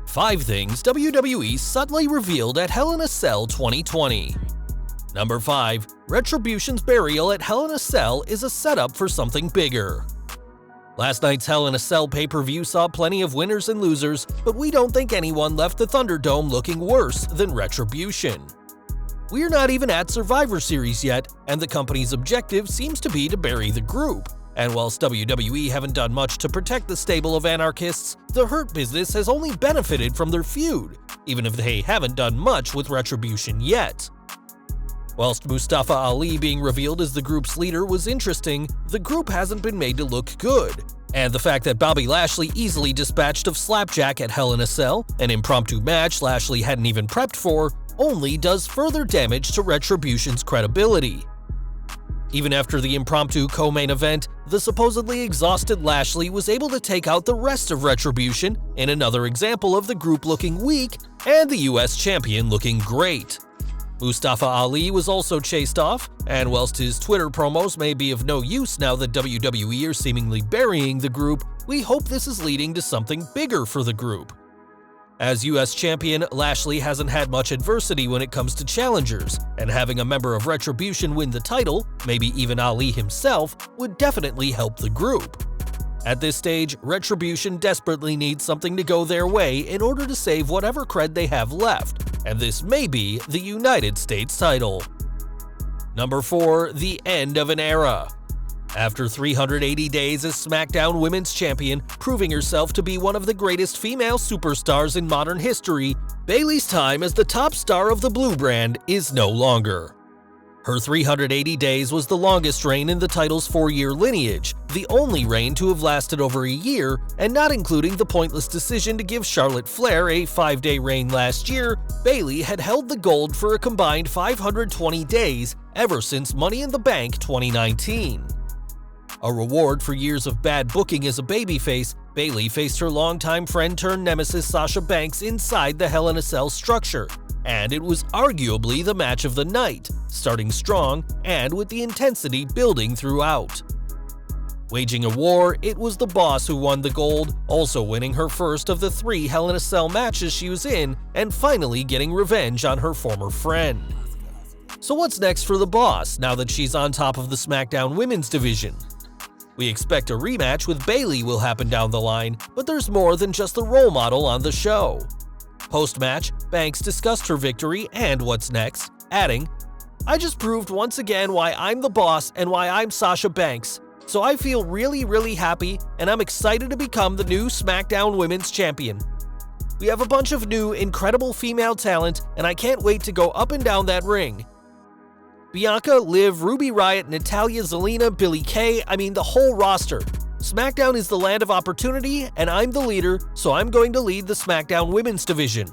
5 things WWE subtly revealed at Hell in a Cell 2020. Number 5. Retribution's burial at Hell in a Cell is a setup for something bigger. Last night's Hell in a Cell pay-per-view saw plenty of winners and losers, but we don't think anyone left the Thunderdome looking worse than Retribution. We're not even at Survivor Series yet, and the company's objective seems to be to bury the group. And whilst WWE haven't done much to protect the stable of anarchists, the Hurt Business has only benefited from their feud, even if they haven't done much with Retribution yet. Whilst Mustafa Ali being revealed as the group's leader was interesting, the group hasn't been made to look good. And the fact that Bobby Lashley easily dispatched of Slapjack at Hell in a Cell, an impromptu match Lashley hadn't even prepped for, only does further damage to Retribution's credibility. Even after the impromptu co-main event, the supposedly exhausted Lashley was able to take out the rest of Retribution in another example of the group looking weak and the US champion looking great. Mustafa Ali was also chased off, and whilst his Twitter promos may be of no use now that WWE are seemingly burying the group, we hope this is leading to something bigger for the group. As US champion, Lashley hasn't had much adversity when it comes to challengers, and having a member of Retribution win the title, maybe even Ali himself, would definitely help the group. At this stage, Retribution desperately needs something to go their way in order to save whatever cred they have left, and this may be the United States title. Number 4. The end of an era. After 380 days as SmackDown Women's Champion, proving herself to be one of the greatest female superstars in modern history, Bayley's time as the top star of the Blue brand is no longer. Her 380 days was the longest reign in the title's 4-year lineage, the only reign to have lasted over a year, and not including the pointless decision to give Charlotte Flair a 5-day reign last year, Bayley had held the gold for a combined 520 days ever since Money in the Bank 2019. A reward for years of bad booking as a babyface, Bayley faced her longtime friend-turned-nemesis Sasha Banks inside the Hell in a Cell structure, and it was arguably the match of the night, starting strong and with the intensity building throughout. Waging a war, it was the Boss who won the gold, also winning her first of the 3 Hell in a Cell matches she was in, and finally getting revenge on her former friend. So what's next for the Boss, now that she's on top of the SmackDown Women's division? We expect a rematch with Bayley will happen down the line, but there's more than just the role model on the show. Post-match, Banks discussed her victory and what's next, adding, "I just proved once again why I'm the boss and why I'm Sasha Banks, so I feel really happy and I'm excited to become the new SmackDown Women's Champion. We have a bunch of new, incredible female talent and I can't wait to go up and down that ring. Bianca, Liv, Ruby Riott, Natalya, Zelina, Billie Kay, the whole roster. SmackDown is the land of opportunity, and I'm the leader, so I'm going to lead the SmackDown Women's division."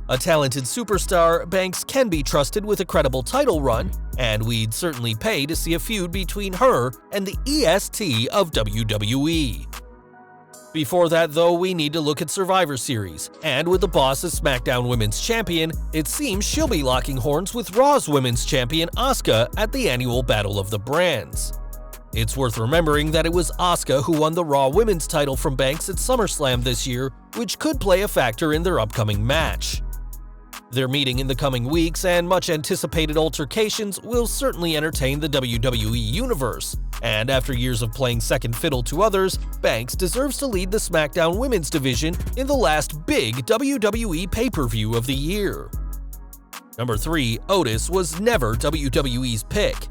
A talented superstar, Banks can be trusted with a credible title run, and we'd certainly pay to see a feud between her and the EST of WWE. Before that though, we need to look at Survivor Series, and with the Boss as SmackDown Women's Champion, it seems she'll be locking horns with Raw's Women's Champion Asuka at the annual Battle of the Brands. It's worth remembering that it was Asuka who won the Raw Women's title from Banks at SummerSlam this year, which could play a factor in their upcoming match. Their meeting in the coming weeks and much anticipated altercations will certainly entertain the WWE Universe, and after years of playing second fiddle to others, Banks deserves to lead the SmackDown Women's division in the last big WWE pay-per-view of the year. Number 3. Otis was never WWE's pick.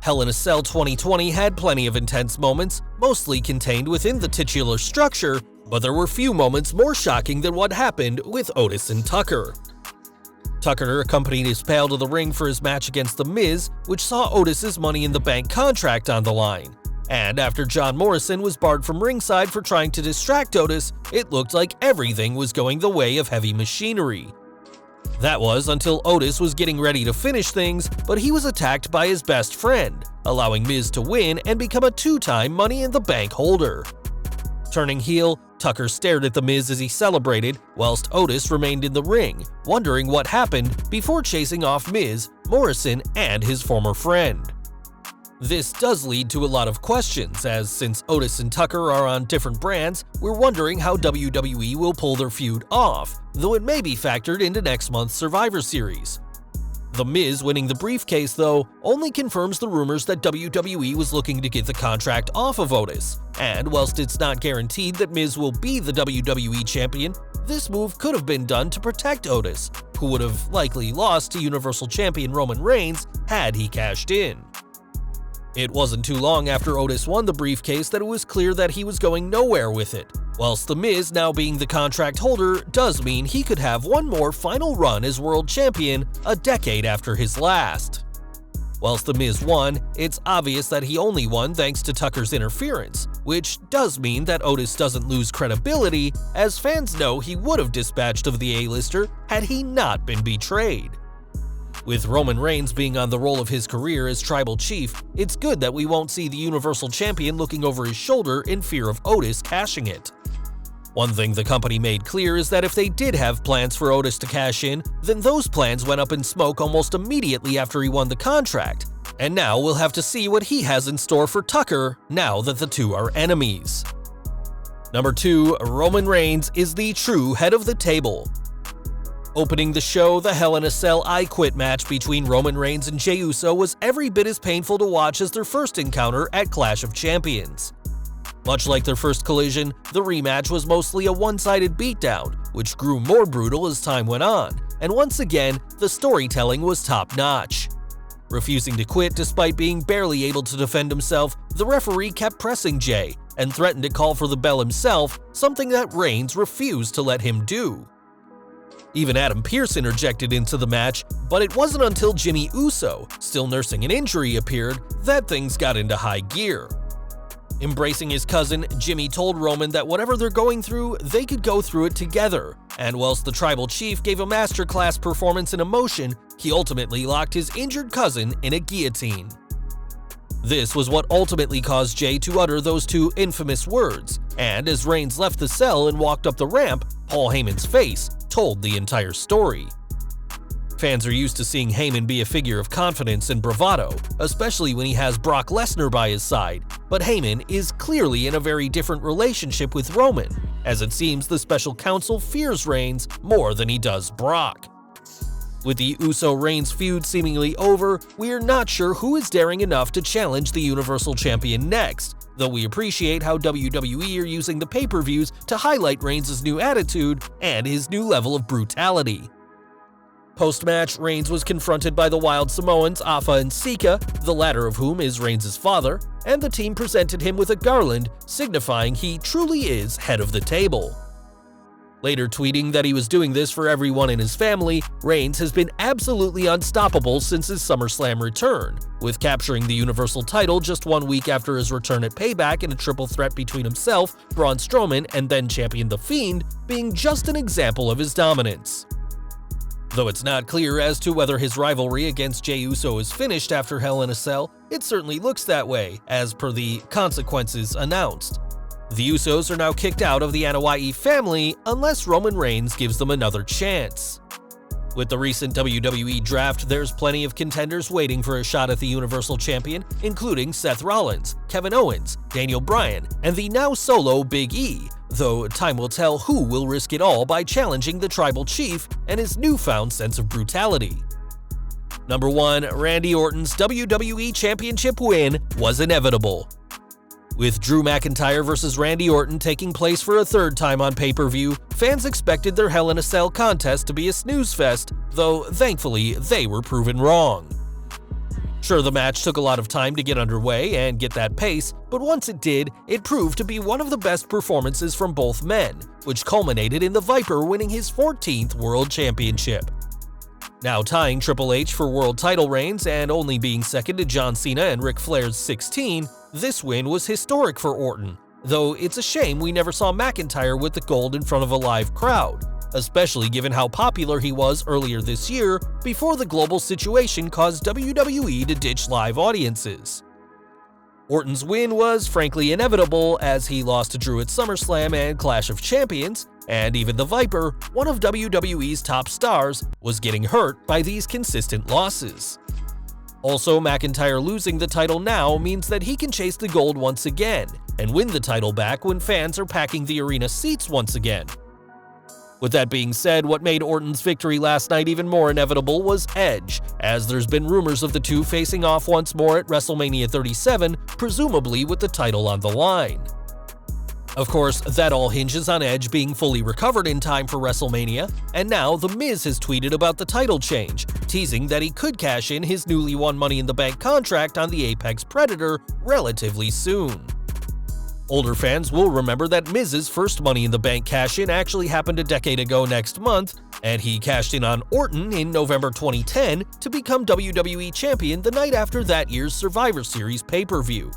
Hell in a Cell 2020 had plenty of intense moments, mostly contained within the titular structure, but there were few moments more shocking than what happened with Otis and Tucker. Tucker accompanied his pal to the ring for his match against The Miz, which saw Otis's Money in the Bank contract on the line. And after John Morrison was barred from ringside for trying to distract Otis, it looked like everything was going the way of heavy machinery. That was until Otis was getting ready to finish things, but he was attacked by his best friend, allowing Miz to win and become a 2-time Money in the Bank holder. Turning heel, Tucker stared at The Miz as he celebrated, whilst Otis remained in the ring, wondering what happened before chasing off Miz, Morrison, and his former friend. This does lead to a lot of questions, as since Otis and Tucker are on different brands, we're wondering how WWE will pull their feud off, though it may be factored into next month's Survivor Series. The Miz winning the briefcase, though, only confirms the rumors that WWE was looking to get the contract off of Otis, and whilst it's not guaranteed that Miz will be the WWE Champion, this move could have been done to protect Otis, who would have likely lost to Universal Champion Roman Reigns had he cashed in. It wasn't too long after Otis won the briefcase that it was clear that he was going nowhere with it, whilst The Miz now being the contract holder does mean he could have one more final run as world champion a decade after his last. Whilst The Miz won, it's obvious that he only won thanks to Tucker's interference, which does mean that Otis doesn't lose credibility, as fans know he would have dispatched of the A-lister had he not been betrayed. With Roman Reigns being on the roll of his career as Tribal Chief, it's good that we won't see the Universal Champion looking over his shoulder in fear of Otis cashing it. One thing the company made clear is that if they did have plans for Otis to cash in, then those plans went up in smoke almost immediately after he won the contract, and now we'll have to see what he has in store for Tucker now that the two are enemies. Number 2, Roman Reigns is the true head of the table. Opening the show, the Hell in a Cell I Quit match between Roman Reigns and Jey Uso was every bit as painful to watch as their first encounter at Clash of Champions. Much like their first collision, the rematch was mostly a one-sided beatdown, which grew more brutal as time went on, and once again, the storytelling was top-notch. Refusing to quit despite being barely able to defend himself, the referee kept pressing Jey and threatened to call for the bell himself, something that Reigns refused to let him do. Even Adam Pearce interjected into the match, but it wasn't until Jimmy Uso, still nursing an injury, appeared that things got into high gear. Embracing his cousin, Jimmy told Roman that whatever they're going through, they could go through it together, and whilst the Tribal Chief gave a masterclass performance in emotion, he ultimately locked his injured cousin in a guillotine. This was what ultimately caused Jey to utter those two infamous words, and as Reigns left the cell and walked up the ramp, Paul Heyman's face told the entire story. Fans are used to seeing Heyman be a figure of confidence and bravado, especially when he has Brock Lesnar by his side, but Heyman is clearly in a very different relationship with Roman, as it seems the special counsel fears Reigns more than he does Brock. With the Uso-Reigns feud seemingly over, we are not sure who is daring enough to challenge the Universal Champion next, though we appreciate how WWE are using the pay-per-views to highlight Reigns' new attitude and his new level of brutality. Post-match, Reigns was confronted by the Wild Samoans Afa and Sika, the latter of whom is Reigns' father, and the team presented him with a garland, signifying he truly is head of the table. Later tweeting that he was doing this for everyone in his family, Reigns has been absolutely unstoppable since his SummerSlam return, with capturing the Universal title just 1 week after his return at Payback in a triple threat between himself, Braun Strowman, and then champion The Fiend, being just an example of his dominance. Though it's not clear as to whether his rivalry against Jey Uso is finished after Hell in a Cell, it certainly looks that way, as per the consequences announced. The Usos are now kicked out of the Anoa'i family unless Roman Reigns gives them another chance. With the recent WWE draft, there's plenty of contenders waiting for a shot at the Universal Champion, including Seth Rollins, Kevin Owens, Daniel Bryan, and the now solo Big E, though time will tell who will risk it all by challenging the Tribal Chief and his newfound sense of brutality. Number 1, Randy Orton's WWE Championship win was inevitable. With Drew McIntyre vs. Randy Orton taking place for a third time on pay-per-view, fans expected their Hell in a Cell contest to be a snooze fest, though thankfully they were proven wrong. Sure, the match took a lot of time to get underway and get that pace, but once it did, it proved to be one of the best performances from both men, which culminated in the Viper winning his 14th World Championship. Now tying Triple H for world title reigns and only being second to John Cena and Ric Flair's 16, this win was historic for Orton, though it's a shame we never saw McIntyre with the gold in front of a live crowd, especially given how popular he was earlier this year before the global situation caused WWE to ditch live audiences. Orton's win was frankly inevitable as he lost to Drew at SummerSlam and Clash of Champions, and even the Viper, one of WWE's top stars, was getting hurt by these consistent losses. Also, McIntyre losing the title now means that he can chase the gold once again and win the title back when fans are packing the arena seats once again. With that being said, what made Orton's victory last night even more inevitable was Edge, as there's been rumors of the two facing off once more at WrestleMania 37, presumably with the title on the line. Of course, that all hinges on Edge being fully recovered in time for WrestleMania, and now The Miz has tweeted about the title change, teasing that he could cash in his newly won Money in the Bank contract on the Apex Predator relatively soon. Older fans will remember that Miz's first Money in the Bank cash-in actually happened a decade ago next month, and he cashed in on Orton in November 2010 to become WWE Champion the night after that year's Survivor Series pay-per-view.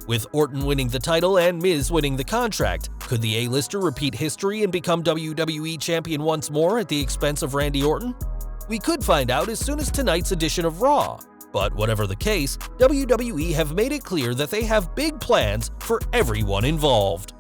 With Orton winning the title and Miz winning the contract, could the A-lister repeat history and become WWE Champion once more at the expense of Randy Orton? We could find out as soon as tonight's edition of Raw. But whatever the case, WWE have made it clear that they have big plans for everyone involved.